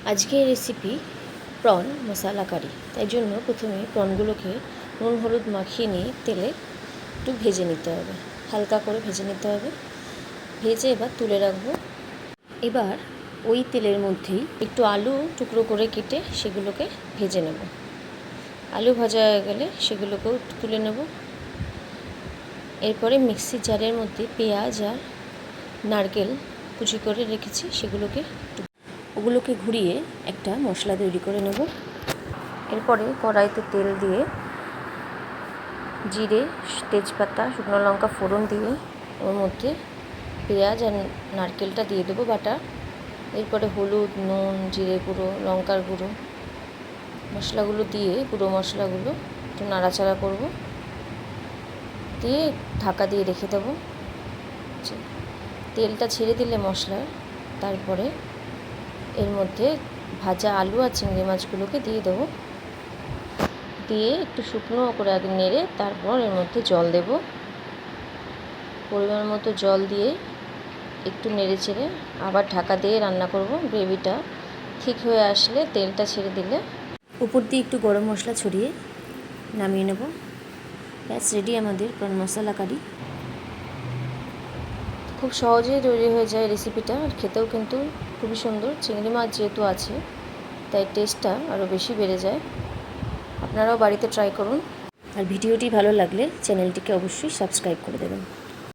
আজকের recipe prawn মশলা কারি। তাই জন্য প্রথমে প্রনগুলোকে নুন হলুদ মাখিয়ে নিয়ে তেলে একটু ভেজে নিতে হবে, হালকা করে ভেজে নিতে হবে। ভেজে এবার তুলে রাখবো। এবার ওই তেলের মধ্যেই একটু আলু টুকরো করে কেটে সেগুলোকে ভেজে নেব। আলু ভাজা হয়ে গেলে সেগুলোকেও তুলে নেব। এরপরে মিক্সির জারের মধ্যে পেঁয়াজ আর নারকেল কুচি করে রেখেছি, ওগুলোকে ঘুরিয়ে একটা মশলা তৈরি করে নেব। এরপরে কড়াইতে তেল দিয়ে জিরে, তেজপাতা, শুকনো লঙ্কা ফোড়ন দিয়ে ওর মধ্যে পেঁয়াজ আর নারকেলটা দিয়ে দেবো বাটা। এরপরে হলুদ, নুন, জিরে গুঁড়ো, লঙ্কার গুঁড়ো মশলাগুলো দিয়ে গুঁড়ো মশলাগুলো একটু নাড়াচাড়া করব, দিয়ে ঢাকা দিয়ে রেখে দেবো। তেলটা ছেড়ে দিলে মশলার, তারপরে এর মধ্যে ভাজা আলু আর চিংড়ি মাছগুলোকে দিয়ে দেবো। দিয়ে একটু শুকনো করে আগে নেড়ে তারপর এর মধ্যে জল দেব। পরিমাণ মতো জল দিয়ে একটু নেড়ে চেড়ে আবার ঢাকা দিয়ে রান্না করব। গ্রেভিটা ঠিক হয়ে আসলে তেলটা ছেড়ে দিলে উপর দিয়ে একটু গরম মশলা ছড়িয়ে নামিয়ে নেব। ব্যাস রেডি আমাদের প্রন মশলা কারি। খুব সহজেই তৈরি হয়ে যায় রেসিপিটা, আর খেতেও কিন্তু খুবই সুন্দর। চিংড়ি মাছ যেহেতু আছে তাই টেস্টটা আরও বেশি বেড়ে যায়। আপনারাও বাড়িতে ট্রাই করুন। আর ভিডিওটি ভালো লাগলে চ্যানেলটিকে অবশ্যই সাবস্ক্রাইব করে দেবেন।